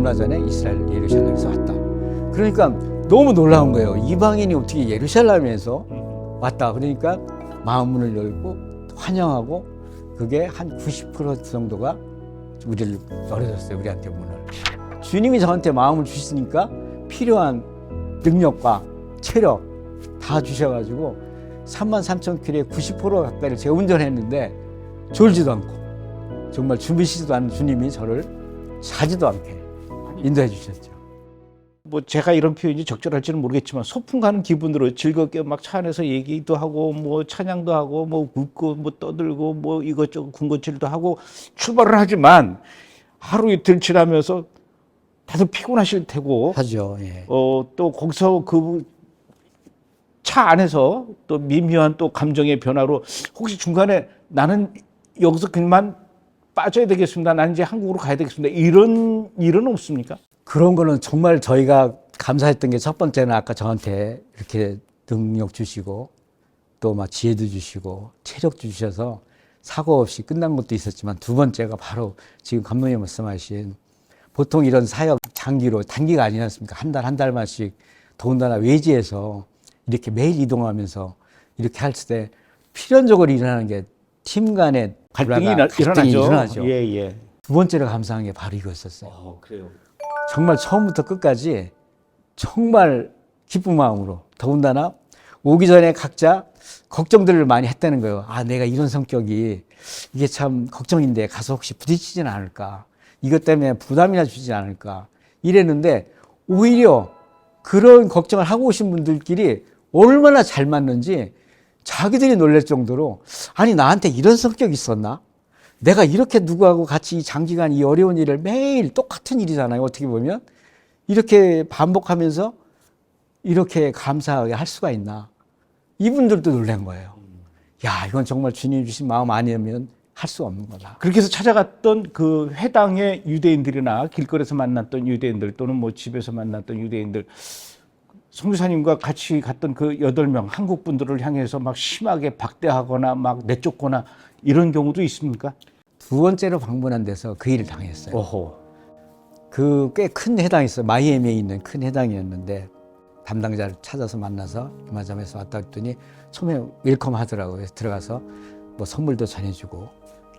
얼마 전에 이스라엘 예루살렘에서 왔다. 그러니까 너무 놀라운 거예요. 이방인이 어떻게 예루살렘에서 왔다. 그러니까 마음문을 열고 환영하고 그게 한 90% 정도가 우리를 열어줬어요. 우리한테 문을. 주님이 저한테 마음을 주시니까 필요한 능력과 체력 다 주셔가지고 33,000km에 90% 가까이를 제가 운전했는데 졸지도 않고 정말 주무시지도 않는 주님이 저를 자지도 않게 인도해 주셨죠. 뭐 제가 이런 표현이 적절할지는 모르겠지만 소풍 가는 기분으로 즐겁게 막 차 안에서 얘기도 하고 뭐 찬양도 하고 뭐 웃고 뭐 떠들고 뭐 이것저것 군것질도 하고 출발을 하지만 하루 이틀 지나면서 다들 피곤하실 테고 하죠. 예. 또 거기서 그 차 안에서 또 미묘한 또 감정의 변화로 혹시 중간에 나는 여기서 그만 빠져야 되겠습니다. 나는 이제 한국으로 가야 되겠습니다. 이런 일은 없습니까? 그런 거는 정말 저희가 감사했던 게 첫 번째는 아까 저한테 이렇게 능력 주시고 또 막 지혜도 주시고 체력도 주셔서 사고 없이 끝난 것도 있었지만 두 번째가 바로 지금 감독님 말씀하신 보통 이런 사역 장기로 단기가 아니지 않습니까? 한 달 한 달만씩 더군다나 외지에서 이렇게 매일 이동하면서 이렇게 할 때 필연적으로 일어나는 게 팀 간의 갈등이 일어나죠. 예. 두 번째로 감사한 게 바로 이거였었어요. 그래요. 정말 처음부터 끝까지 정말 기쁜 마음으로 더군다나 오기 전에 각자 걱정들을 많이 했다는 거예요. 아, 내가 이런 성격이 이게 참 걱정인데 가서 혹시 부딪히지는 않을까. 이것 때문에 부담이나 주지 않을까. 이랬는데 오히려 그런 걱정을 하고 오신 분들끼리 얼마나 잘 맞는지 자기들이 놀랄 정도로 아니 나한테 이런 성격이 있었나? 내가 이렇게 누구하고 같이 장기간 이 어려운 일을 매일 똑같은 일이잖아요. 어떻게 보면 이렇게 반복하면서 이렇게 감사하게 할 수가 있나. 이분들도 놀란 거예요. 야, 이건 정말 주님 주신 마음 아니면 할 수 없는 거다. 그렇게 해서 찾아갔던 그 회당의 유대인들이나 길거리에서 만났던 유대인들 또는 뭐 집에서 만났던 유대인들 선교사님과 같이 갔던 그 8명 한국 분들을 향해서 막 심하게 박대하거나 막 내쫓거나 이런 경우도 있습니까? 두 번째로 방문한 데서 그 일을 당했어요. 오호. 그 꽤 큰 회당이 있어요. 마이애미에 있는 큰 회당이었는데 담당자를 찾아서 만나서 이마점에서 왔다 했더니 처음에 웰컴 하더라고요. 그래서 들어가서 뭐 선물도 전해주고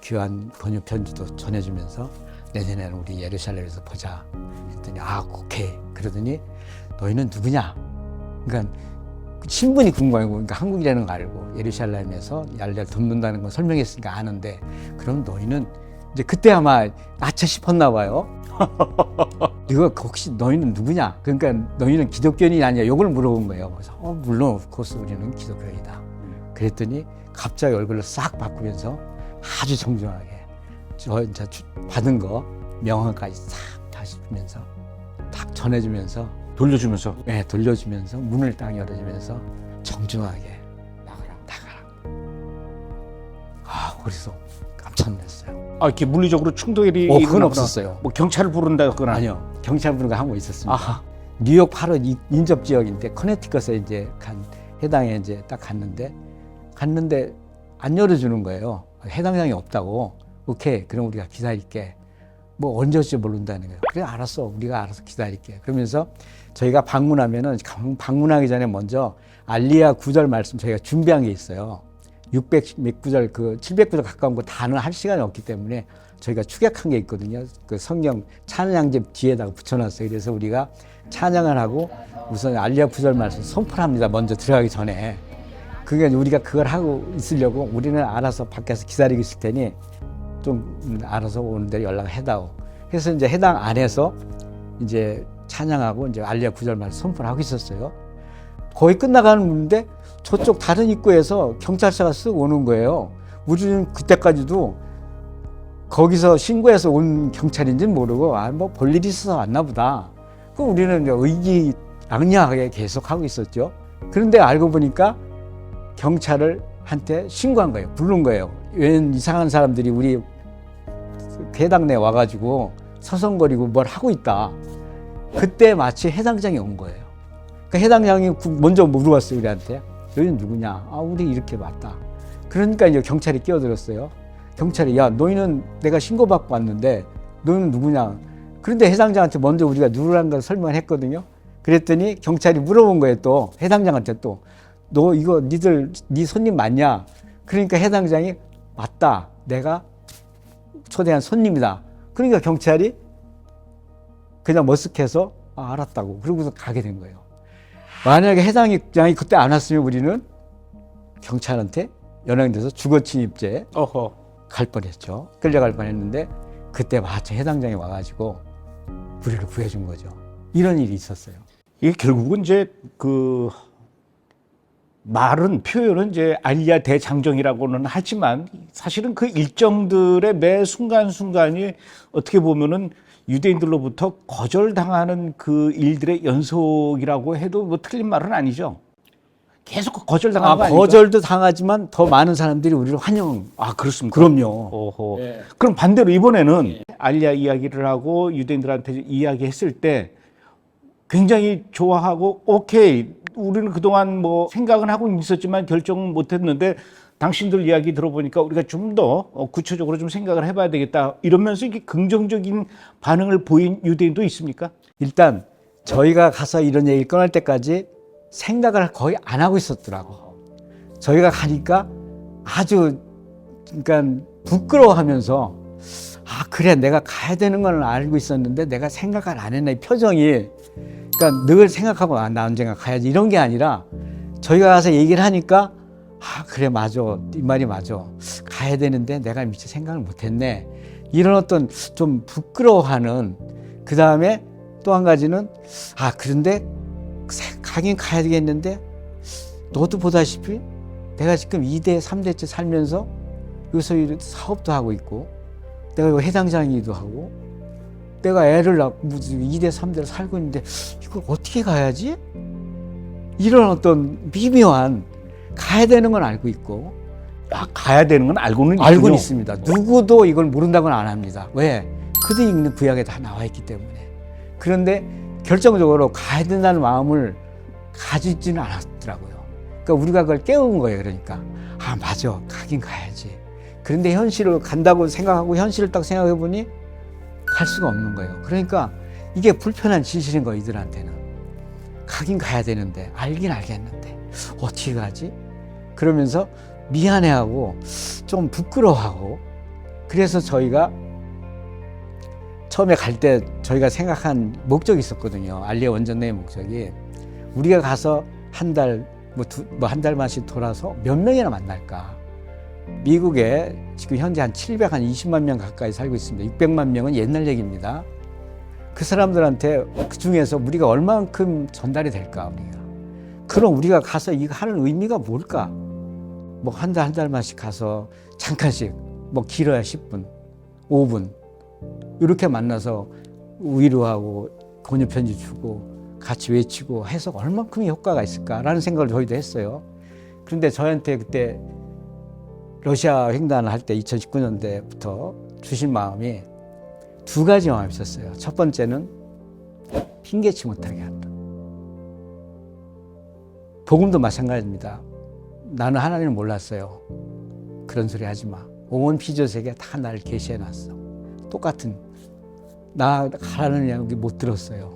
귀한 번역 편지도 전해주면서 내년에는 우리 예루살렘에서 보자 했더니 아 오케이 그러더니 너희는 누구냐? 그러니까 신분이 궁금하고 그러니까 한국이라는 거 알고 예루살렘에서 얄얄 돕는다는 건 설명했으니까 아는데 그럼 너희는 이제 그때 아마 아차 싶었나 봐요. 네가 혹시 너희는 누구냐? 그러니까 너희는 기독교인이 아니야? 이걸 물어본 거예요. 그래서 물론 코스 우리는 기독교인이다. 그랬더니 갑자기 얼굴을 싹 바꾸면서 아주 정중하게 저 이제 받은 거 명함까지 싹 다시 주면서 딱 전해주면서 돌려주면서 네, 돌려주면서 문을 딱 열어주면서 정중하게 나가라. 아, 그래서 깜짝 놀랐어요. 아, 이렇게 물리적으로 충돌이 그건 일어나거나 없었어요. 뭐 경찰을 부른다거나 아니요, 경찰 부르는 거 한 거 있었습니다. 아하. 뉴욕 8호 인접 지역인데 커네티컷에 이제 간 해당에 이제 딱 갔는데 안 열어주는 거예요. 해당장이 없다고. 오케이, 그럼 우리가 기다릴게. 뭐 언제 올지 모른다는 거예요. 그래 알았어, 우리가 알아서 기다릴게. 그러면서 저희가 방문하면은 방문하기 전에 먼저 알리야 구절 말씀 저희가 준비한 게 있어요. 600 몇 구절 그 700구절 가까운 거 다는 할 시간이 없기 때문에 저희가 축약한 게 있거든요. 그 성경 찬양집 뒤에다가 붙여놨어요. 그래서 우리가 찬양을 하고 우선 알리야 구절 말씀 선포합니다. 먼저 들어가기 전에. 그게 우리가 그걸 하고 있으려고 우리는 알아서 밖에서 기다리고 있을 테니 좀 알아서 오는 대로 연락을 해다오. 그래서 이제 해당 안에서 이제 찬양하고 이제 알리야 구절 말씀 선포를 하고 있었어요. 거의 끝나가는 문인데 저쪽 다른 입구에서 경찰차가 쓱 오는 거예요. 우리는 그때까지도 거기서 신고해서 온 경찰인지는 모르고 뭐 볼 일이 있어서 왔나 보다. 그럼 우리는 이제 의기양양하게 계속 하고 있었죠. 그런데 알고 보니까 경찰을 한테 신고한 거예요. 부른 거예요. 웬 이상한 사람들이 우리 해당 내 와가지고 서성거리고 뭘 하고 있다. 그때 마치 해당장이 온 거예요. 그러니까 해당장이 먼저 물어봤어요, 우리한테. 너희는 누구냐? 아, 우리 이렇게 맞다. 그러니까 이제 경찰이 끼어들었어요. 경찰이, 야, 너희는 내가 신고받고 왔는데, 너희는 누구냐? 그런데 해당자한테 먼저 우리가 누르라는 걸 설명을 했거든요. 그랬더니 경찰이 물어본 거예요. 또 해당장한테 또 너 이거 네 손님 맞냐? 그러니까 해당장이 맞다. 내가 초대한 손님이다. 그러니까 경찰이 그냥 머쓱해서 알았다고 그러고서 가게 된 거예요. 만약에 해당장이 그때 안 왔으면 우리는 경찰한테 연행돼서 주거침입죄 갈 뻔했죠. 끌려갈 뻔했는데 그때 마침 해당장이 와가지고 우리를 구해준 거죠. 이런 일이 있었어요. 이게 결국은 이제 그 말은 표현은 이제 알리아 대장정이라고는 하지만 사실은 그 일정들의 매 순간순간이 어떻게 보면은 유대인들로부터 거절당하는 그 일들의 연속이라고 해도 뭐 틀린 말은 아니죠. 계속 거절당하는 거 아닙니까? 거절도 당하지만 더 많은 사람들이 우리를 환영. 그렇습니까? 그럼요. 오호. 예. 그럼 반대로 이번에는 알리아 이야기를 하고 유대인들한테 이야기했을 때 굉장히 좋아하고 오케이 우리는 그동안 뭐 생각은 하고 있었지만 결정은 못했는데 당신들 이야기 들어보니까 우리가 좀 더 구체적으로 좀 생각을 해봐야 되겠다 이러면서 이게 긍정적인 반응을 보인 유대인도 있습니까? 일단 저희가 가서 이런 얘기를 꺼낼 때까지 생각을 거의 안 하고 있었더라고. 저희가 가니까 아주 그러니까 부끄러워하면서 그래 내가 가야 되는 건 알고 있었는데 내가 생각을 안 했네. 이 표정이 그러니까 늘 생각하고 나 언젠가 가야지 이런 게 아니라 저희가 가서 얘기를 하니까 그래 맞아 이 말이 맞아 가야 되는데 내가 미처 생각을 못했네. 이런 어떤 좀 부끄러워하는 그 다음에 또 한 가지는 그런데 가긴 가야 되겠는데 너도 보다시피 내가 지금 2대 3대째 살면서 여기서 사업도 하고 있고 내가 여기 해당장이기도 하고 내가 애를 낳고 2대 3대를 살고 있는데 이걸 어떻게 가야지? 이런 어떤 미묘한 가야 되는 건 알고 있고 가야 되는 건 알고는 있습니다. 누구도 이걸 모른다고는 안 합니다. 왜? 그들이 읽는 구약에 다 나와 있기 때문에. 그런데 결정적으로 가야 된다는 마음을 가지지는 않았더라고요. 그러니까 우리가 그걸 깨운 거예요. 그러니까 맞아 가긴 가야지. 그런데 현실을 간다고 생각하고 현실을 딱 생각해 보니 갈 수가 없는 거예요. 그러니까 이게 불편한 진실인 거예요. 이들한테는 가긴 가야 되는데 알긴 알겠는데 어떻게 가지? 그러면서 미안해하고 좀 부끄러워하고 그래서 저희가 처음에 갈 때 저희가 생각한 목적이 있었거든요. 알리아 원전내의 목적이 우리가 가서 한 달 한 달만씩 돌아서 몇 명이나 만날까? 미국에 지금 현재 한 720만 명 가까이 살고 있습니다. 600만 명은 옛날 얘기입니다. 그 사람들한테 그 중에서 우리가 얼만큼 전달이 될까 우리가? 그럼 우리가 가서 이거 하는 의미가 뭘까? 뭐 한 달만씩 가서 잠깐씩 뭐 길어야 10분, 5분 이렇게 만나서 위로하고 권유 편지 주고 같이 외치고 해서 얼만큼의 효과가 있을까라는 생각을 저희도 했어요. 그런데 저한테 그때 러시아 횡단을 할 때 2019년대부터 주신 마음이 두 가지 마음이 있었어요. 첫 번째는 핑계치 못하게 한다. 복음도 마찬가지입니다. 나는 하나님을 몰랐어요. 그런 소리 하지 마. 온 피조세계 다 나를 계시해놨어. 똑같은 나 가라는 이야기 못 들었어요.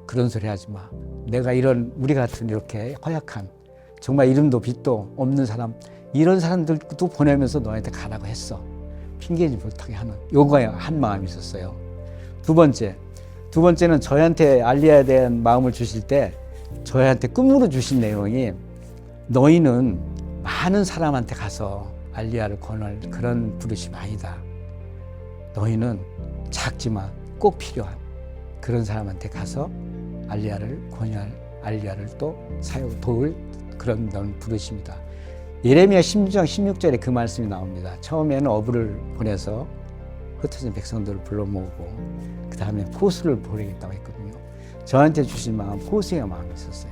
그런 소리 하지 마. 내가 우리 같은 이렇게 허약한 정말 이름도 빛도 없는 사람 이런 사람들도 보내면서 너한테 가라고 했어. 핑계지 못하게 하는 요거에 한 마음이 있었어요. 두 번째는 저희한테 알리아에 대한 마음을 주실 때 저희한테 꿈으로 주신 내용이 너희는 많은 사람한테 가서 알리아를 권할 그런 부르심 아니다. 너희는 작지만 꼭 필요한 그런 사람한테 가서 알리아를 권유할 알리아를 또 도울 그런 부르심이다. 예레미야 16장 16절에 그 말씀이 나옵니다. 처음에는 어부를 보내서 흩어진 백성들을 불러 모으고 그 다음에 포수를 보내겠다고 했거든요. 저한테 주신 마음 포수의 마음이 있었어요.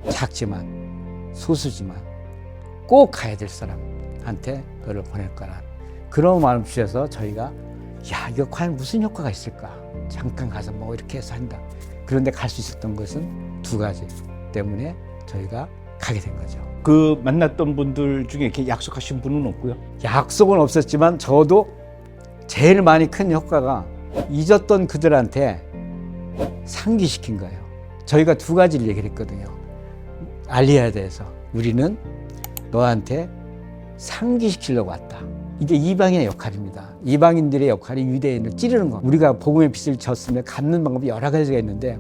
작지만 소수지만 꼭 가야 될 사람한테 그를 보낼 거란 그런 마음을 주셔서 저희가 이거 과연 무슨 효과가 있을까? 잠깐 가서 뭐 이렇게 해서 한다. 그런데 갈 수 있었던 것은 두 가지 때문에 저희가 가게 된 거죠. 그 만났던 분들 중에 이렇게 약속하신 분은 없고요? 약속은 없었지만 저도 제일 많이 큰 효과가 잊었던 그들한테 상기시킨 거예요. 저희가 두 가지를 얘기를 했거든요. 알리아에 대해서 우리는 너한테 상기시키려고 왔다. 이게 이방인의 역할입니다. 이방인들의 역할이 유대인을 찌르는 거. 우리가 복음의 빛을 졌으면 갚는 방법이 여러 가지가 있는데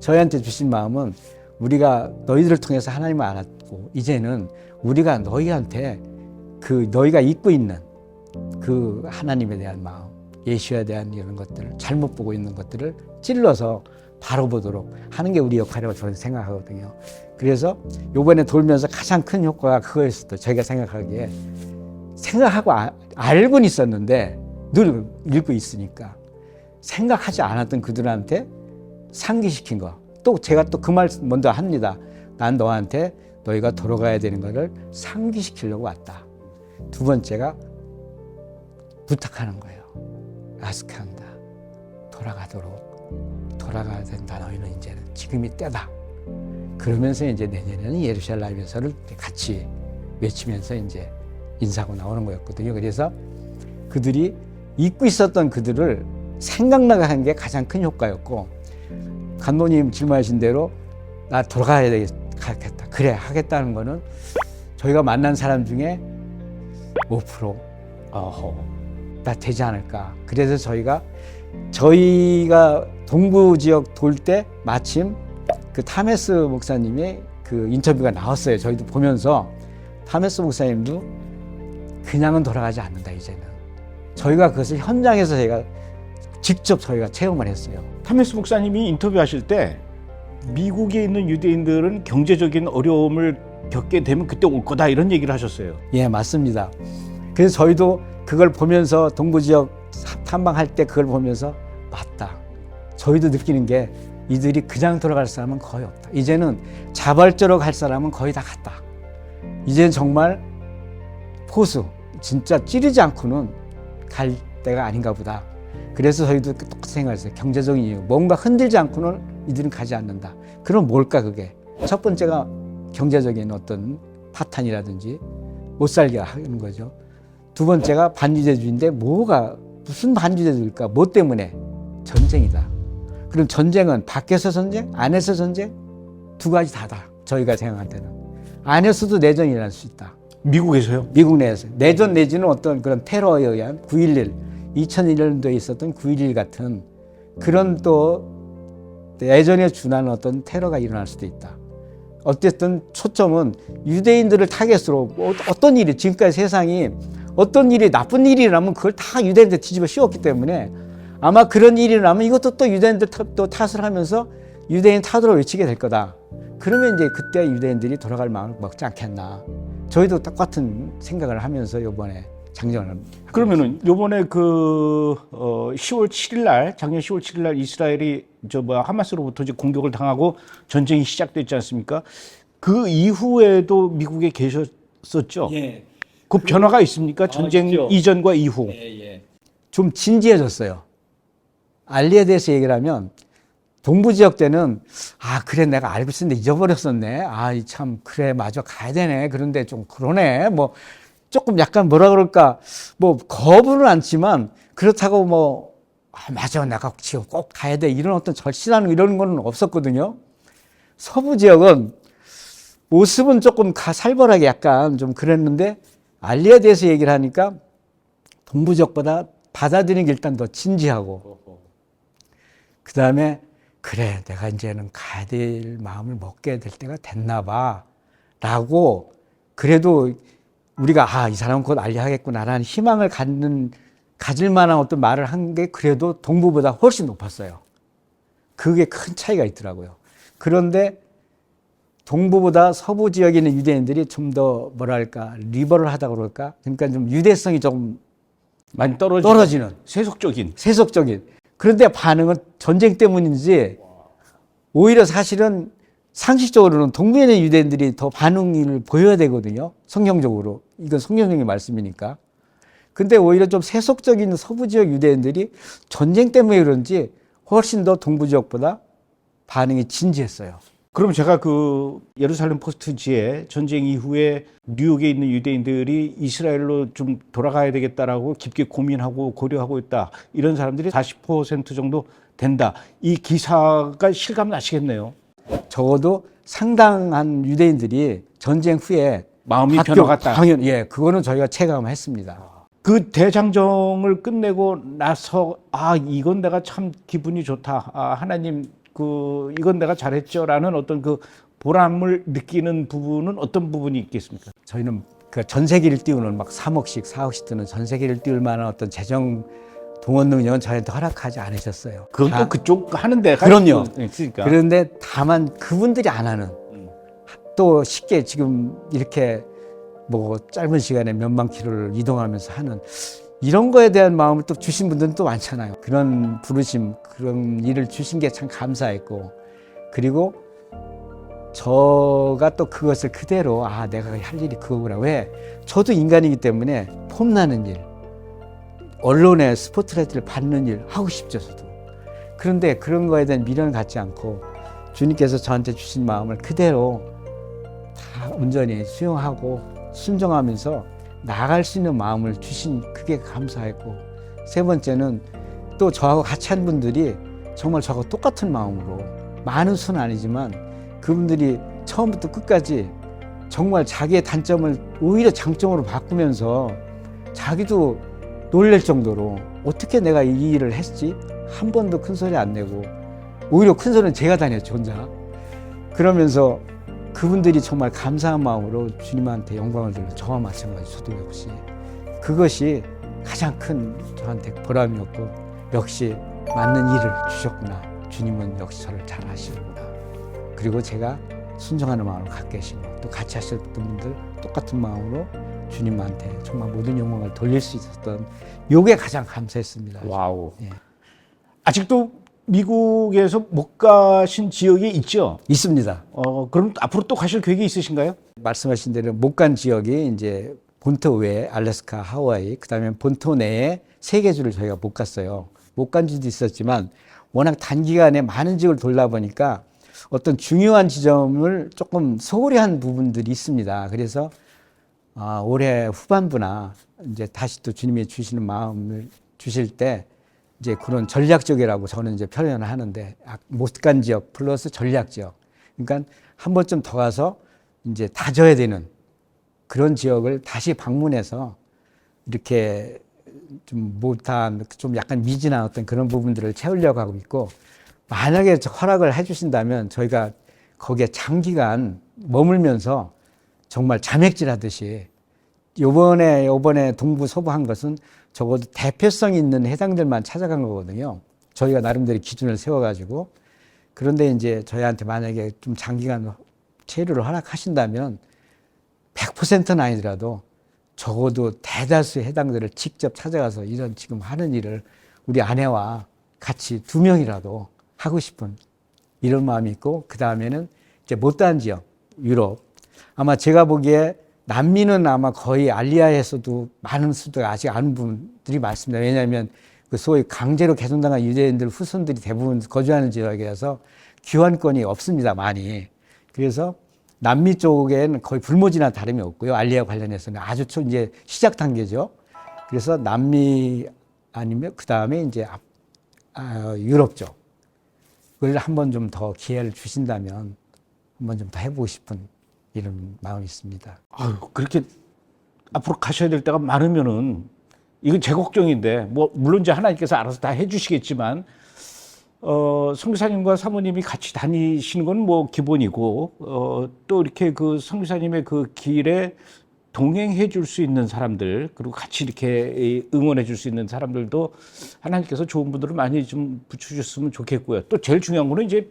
저희한테 주신 마음은 우리가 너희들을 통해서 하나님을 알았고 이제는 우리가 너희한테 그 너희가 잊고 있는 그 하나님에 대한 마음, 예수에 대한 이런 것들을 잘못 보고 있는 것들을 찔러서 바로 보도록 하는 게 우리 역할이라고 저는 생각하거든요. 그래서 요번에 돌면서 가장 큰 효과가 그거였어요. 저희가 생각하기에 생각하고 알고는 있었는데 늘 읽고 있으니까 생각하지 않았던 그들한테 상기시킨 거. 또 제가 또 그 말 먼저 합니다. 난 너한테 너희가 돌아가야 되는 것을 상기시키려고 왔다. 두 번째가 부탁하는 거예요. 아스크한다. 돌아가야 된다. 너희는 이제는 지금이 때다. 그러면서 이제 내년에는 예루살렘에서를 같이 외치면서 이제 인사하고 나오는 거였거든요. 그래서 그들이 잊고 있었던 그들을 생각나게 한 게 가장 큰 효과였고, 감독님 질문하신 대로 나 돌아가야 되겠다. 그래 하겠다는 거는 저희가 만난 사람 중에 5% 다 되지 않을까. 그래서 저희가 동부 지역 돌 때 마침 그 타메스 목사님의 그 인터뷰가 나왔어요. 저희도 보면서 타메스 목사님도 그냥은 돌아가지 않는다 이제는. 저희가 그것을 현장에서 직접 저희가 체험을 했어요. 타메스 목사님이 인터뷰하실 때 미국에 있는 유대인들은 경제적인 어려움을 겪게 되면 그때 올 거다 이런 얘기를 하셨어요. 예, 맞습니다. 그래서 저희도 그걸 보면서 동부 지역 탐방할 때 그걸 보면서 맞다. 저희도 느끼는 게 이들이 그냥 돌아갈 사람은 거의 없다. 이제는 자발적으로 갈 사람은 거의 다 갔다. 이제는 정말 포수, 진짜 찌르지 않고는 갈 때가 아닌가 보다. 그래서 저희도 똑같이 생각했어요. 경제적인 이유. 뭔가 흔들지 않고는 이들은 가지 않는다. 그럼 뭘까 그게? 첫 번째가 경제적인 어떤 파탄이라든지 못 살게 하는 거죠. 두 번째가 반주제주인데 무슨 반주제주일까? 뭐 때문에? 전쟁이다. 그럼 전쟁은 밖에서 전쟁, 안에서 전쟁? 두 가지 다다. 저희가 생각할 때는. 안에서도 내전이 일어날 수 있다. 미국에서요? 미국 내에서. 내전 내지는 어떤 그런 테러에 의한 9.11, 2001년도에 있었던 9.11 같은 그런 또 예전에 준하는 어떤 테러가 일어날 수도 있다. 어쨌든 초점은 유대인들을 타겟으로 어떤 일이 지금까지 세상이 어떤 일이 나쁜 일이 일어나면 그걸 다 유대인들 뒤집어 씌웠기 때문에 아마 그런 일이 일어나면 이것도 또 유대인들 또 탓을 하면서 유대인 탓으로 외치게 될 거다. 그러면 이제 그때 유대인들이 돌아갈 마음을 먹지 않겠나. 저희도 똑같은 생각을 하면서 이번에 장정을. 그러면은 요번에 10월 7일 날, 작년 10월 7일 날 이스라엘이 하마스로부터 이제 공격을 당하고 전쟁이 시작됐지 않습니까? 그 이후에도 미국에 계셨었죠? 예. 그 변화가 있습니까? 전쟁 있죠. 이전과 이후. 좀 진지해졌어요. 알리에 대해서 얘기를 하면 동부 지역 때는 그래 내가 알고 있었는데 잊어버렸었네. 참 그래 맞아 가야 되네. 그런데 좀 그러네. 뭐 조금 약간 뭐라 그럴까 뭐 거부는 않지만 그렇다고 맞아 내가 지금 꼭 가야 돼 이런 어떤 절실한 이런 거는 없었거든요. 서부 지역은 모습은 조금 살벌하게 약간 좀 그랬는데 알리에 대해서 얘기를 하니까 동부 지역보다 받아들이는 게 일단 더 진지하고 그 다음에 그래 내가 이제는 가야 될 마음을 먹게 될 때가 됐나 봐 라고 그래도 우리가 이 사람은 곧 알리하겠구나라는 희망을 가질 만한 어떤 말을 한 게 그래도 동부보다 훨씬 높았어요. 그게 큰 차이가 있더라고요. 그런데 동부보다 서부 지역에 있는 유대인들이 좀 더 뭐랄까 리버럴하다고 그럴까 그러니까 좀 유대성이 좀 많이 떨어지는 세속적인 그런데 반응은 전쟁 때문인지 오히려 사실은 상식적으로는 동부에 있는 유대인들이 더 반응을 보여야 되거든요. 성경적으로. 이건 성경적인 말씀이니까. 근데 오히려 좀 세속적인 서부 지역 유대인들이 전쟁 때문에 그런지 훨씬 더 동부 지역보다 반응이 진지했어요. 그럼 제가 그 예루살렘 포스트지에 전쟁 이후에 뉴욕에 있는 유대인들이 이스라엘로 좀 돌아가야 되겠다라고 깊게 고민하고 고려하고 있다. 이런 사람들이 40% 정도 된다. 이 기사가 실감 나시겠네요. 적어도 상당한 유대인들이 전쟁 후에 마음이 변화갔다. 당연, 예, 그거는 저희가 체감했습니다. 그 대장정을 끝내고 나서 이건 내가 참 기분이 좋다. 하나님 이건 내가 잘했죠라는 어떤 그 보람을 느끼는 부분은 어떤 부분이 있겠습니까? 저희는 그 전 세계를 띄우는 막 3억씩, 4억씩 드는 전 세계를 띄울 만한 어떤 재정 동원 능력은 저희한테 허락하지 않으셨어요. 그건 또 그쪽 하는 데가 그럼요. 있으니까. 그런데 다만 그분들이 안 하는 또 쉽게 지금 이렇게 뭐 짧은 시간에 몇만 킬로를 이동하면서 하는 이런 거에 대한 마음을 또 주신 분들은 또 많잖아요. 그런 부르심, 그런 일을 주신 게 참 감사했고, 그리고 저가 또 그것을 그대로 내가 할 일이 그거구나. 왜? 저도 인간이기 때문에 폼나는 일, 언론의 스포트라이트를 받는 일 하고 싶죠, 저도. 그런데 그런 거에 대한 미련을 갖지 않고 주님께서 저한테 주신 마음을 그대로 다 온전히 수용하고 순종하면서 나아갈 수 있는 마음을 주신 그게 감사했고, 세 번째는 또 저하고 같이 한 분들이 정말 저하고 똑같은 마음으로, 많은 수는 아니지만 그분들이 처음부터 끝까지 정말 자기의 단점을 오히려 장점으로 바꾸면서 자기도 놀랄 정도로 어떻게 내가 이 일을 했지? 한 번도 큰 소리 안 내고, 오히려 큰 소리는 제가 다녔죠, 혼자. 그러면서 그분들이 정말 감사한 마음으로 주님한테 영광을 돌려, 저와 마찬가지 저도 역시 그것이 가장 큰 저한테 보람이었고, 역시 맞는 일을 주셨구나, 주님은 역시 저를 잘 하시는구나, 그리고 제가 순종하는 마음을 갖게 하시고 또 같이 하셨던 분들 똑같은 마음으로 주님한테 정말 모든 영광을 돌릴 수 있었던, 요게 가장 감사했습니다. 와우. 예. 아직도 미국에서 못 가신 지역이 있죠? 있습니다. 그럼 앞으로 또 가실 계획이 있으신가요? 말씀하신 대로 못 간 지역이 이제 본토 외에 알래스카, 하와이, 그다음에 본토 내에 세 개 주를 저희가 못 갔어요. 못 간 지도 있었지만 워낙 단기간에 많은 지역을 돌다 보니까 어떤 중요한 지점을 조금 소홀히 한 부분들이 있습니다. 그래서 올해 후반부나 이제 다시 또 주님이 주시는 마음을 주실 때 이제 그런 전략적이라고 저는 이제 표현을 하는데, 못 간 지역 플러스 전략 지역. 그러니까 한 번쯤 더 가서 이제 다져야 되는 그런 지역을 다시 방문해서 이렇게 좀 못한, 좀 약간 미진한 어떤 그런 부분들을 채우려고 하고 있고, 만약에 허락을 해주신다면 저희가 거기에 장기간 머물면서 정말 자맥질 하듯이, 요번에 동부 서부 한 것은 적어도 대표성 있는 해당들만 찾아간 거거든요. 저희가 나름대로 기준을 세워가지고. 그런데 이제 저희한테 만약에 좀 장기간 체류를 허락하신다면 100%는 아니더라도 적어도 대다수의 해당들을 직접 찾아가서 이런 지금 하는 일을 우리 아내와 같이 2명이라도 하고 싶은 이런 마음이 있고, 그 다음에는 이제 못다한 지역, 유럽. 아마 제가 보기에 남미는 아마 거의 알리아에서도 많은 수도 아직 아는 분들이 많습니다. 왜냐하면 그 소위 강제로 개송당한 유대인들 후손들이 대부분 거주하는 지역이라서 귀환권이 없습니다, 많이. 그래서 남미 쪽에는 거의 불모지나 다름이 없고요. 알리아 관련해서는 아주 이제 시작 단계죠. 그래서 남미 아니면 그 다음에 이제 유럽 쪽. 그걸 한번 좀 더 기회를 주신다면 한번 좀 더 해보고 싶은 이런 마음이 있습니다. 그렇게 앞으로 가셔야 될 때가 많으면은 이건 제 걱정인데, 뭐 물론 이제 하나님께서 알아서 다 해주시겠지만, 선교사님과 사모님이 같이 다니시는 건 뭐 기본이고, 또 이렇게 그 선교사님의 그 길에 동행해 줄 수 있는 사람들, 그리고 같이 이렇게 응원해 줄 수 있는 사람들도 하나님께서 좋은 분들을 많이 좀 붙여주셨으면 좋겠고요. 또 제일 중요한 거는 이제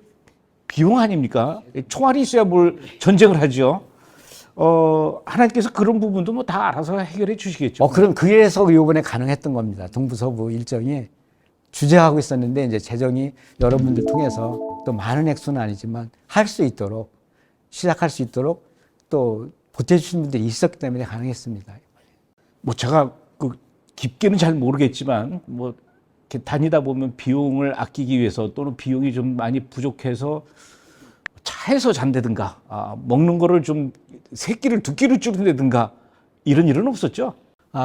비용 아닙니까? 총알이 있어야 뭘 전쟁을 하죠. 하나님께서 그런 부분도 뭐 다 알아서 해결해 주시겠죠. 그럼 그래서 이번에 가능했던 겁니다. 동부 서부 일정이 주재하고 있었는데 이제 재정이 여러분들 통해서 또 많은 액수는 아니지만 할 수 있도록, 시작할 수 있도록 또 보태주신 분들이 있었기 때문에 가능했습니다. 뭐 제가 그 깊게는 잘 모르겠지만, 뭐 이렇게 다니다 보면 비용을 아끼기 위해서 또는 비용이 좀 많이 부족해서 차에서 잔다든가 먹는 거를 좀 세 끼를 두 끼를 줄인다든가 이런 일은 없었죠?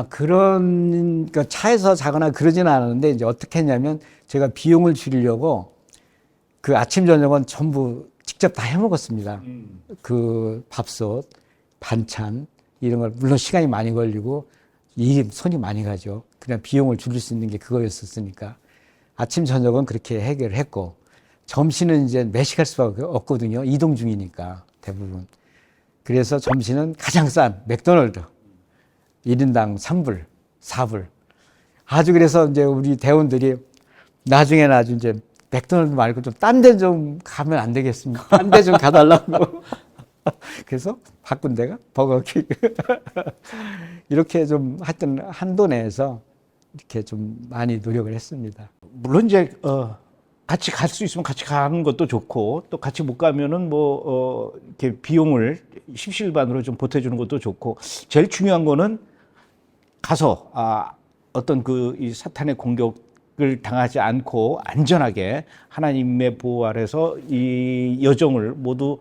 그러니까 차에서 자거나 그러지는 않았는데 이제 어떻게 했냐면 제가 비용을 줄이려고 그 아침 저녁은 전부 직접 다 해 먹었습니다. 그 밥솥, 반찬 이런 걸 물론 시간이 많이 걸리고 이 손이 많이 가죠. 그냥 비용을 줄일 수 있는 게 그거였었으니까 아침 저녁은 그렇게 해결을 했고 점심은 이제 매식할 수밖에 없거든요. 이동 중이니까 대부분. 그래서 점심은 가장 싼 맥도날드 1인당 3불, 4불. 아주 그래서 이제 우리 대원들이 나중에는 아주 이제 맥도날드 말고 좀 딴 데 좀 가면 안 되겠습니까? 딴 데 좀 가달라고. 그래서 바꾼 데가 버거킹. 이렇게 좀 하여튼 한도 내에서 이렇게 좀 많이 노력을 했습니다. 물론 이제 같이 갈 수 있으면 같이 가는 것도 좋고 또 같이 못 가면은 이렇게 비용을 십시일반으로 좀 보태주는 것도 좋고 제일 중요한 거는 가서 어떤 이 사탄의 공격을 당하지 않고 안전하게 하나님의 보호 아래서 이 여정을 모두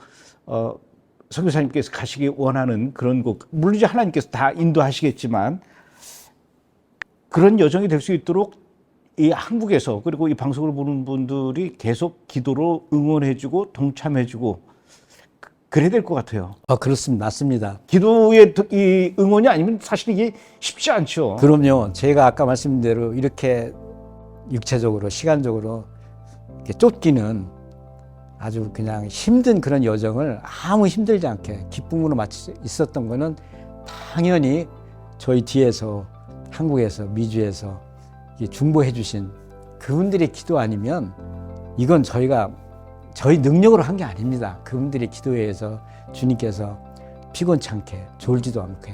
선교사님께서 가시기 원하는 그런 곳, 물론 이제 하나님께서 다 인도하시겠지만 그런 여정이 될 수 있도록 이 한국에서 그리고 이 방송을 보는 분들이 계속 기도로 응원해주고 동참해주고 그래야 될 것 같아요. 그렇습니다. 맞습니다. 기도의 이 응원이 아니면 사실 이게 쉽지 않죠. 그럼요. 제가 아까 말씀드린 대로 이렇게 육체적으로, 시간적으로 이렇게 쫓기는 아주 그냥 힘든 그런 여정을 아무 힘들지 않게 기쁨으로 마칠 수 있었던 거는 당연히 저희 뒤에서 한국에서, 미주에서 중보해 주신 그분들의 기도 아니면 이건 저희 능력으로 한 게 아닙니다. 그분들의 기도에 의해서 주님께서 피곤치 않게 졸지도 않게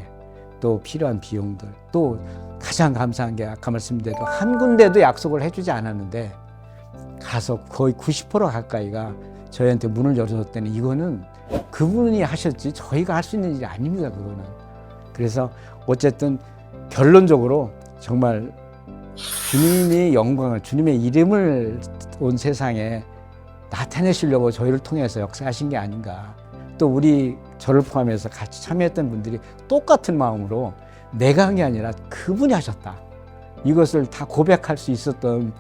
또 필요한 비용들 또 가장 감사한 게 아까 말씀드린 대로 한 군데도 약속을 해주지 않았는데 가서 거의 90% 가까이가 저희한테 문을 열어줬다니 이거는 그분이 하셨지 저희가 할 수 있는 일이 아닙니다. 그거는. 그래서 어쨌든 결론적으로 정말 주님의 영광을 주님의 이름을 온 세상에 나타내시려고 저희를 통해서 역사하신 게 아닌가. 또 우리 저를 포함해서 같이 참여했던 분들이 똑같은 마음으로 내가 한 게 아니라 그분이 하셨다. 이것을 다 고백할 수 있었던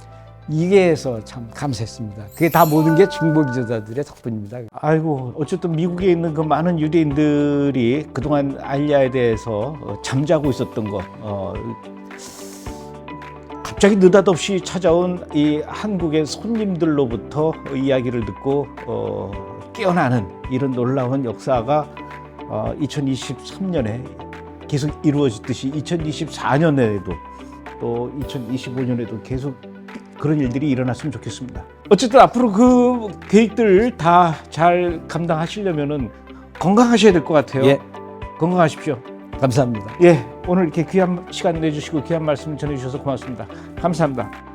이게에서 참 감사했습니다. 그게 다 모든 게 중보기도자들의 덕분입니다. 아이고 어쨌든 미국에 있는 그 많은 유대인들이 그동안 알리아에 대해서 잠자고 있었던 거 갑자기 느닷없이 찾아온 이 한국의 손님들로부터 이야기를 듣고 깨어나는 이런 놀라운 역사가 2023년에 계속 이루어지듯이 2024년에도 또 2025년에도 계속 그런 일들이 일어났으면 좋겠습니다. 어쨌든 앞으로 그 계획들 다 잘 감당하시려면은 건강하셔야 될 것 같아요. 예. 건강하십시오. 감사합니다. 예, 오늘 이렇게 귀한 시간 내주시고 귀한 말씀 전해주셔서 고맙습니다. 감사합니다.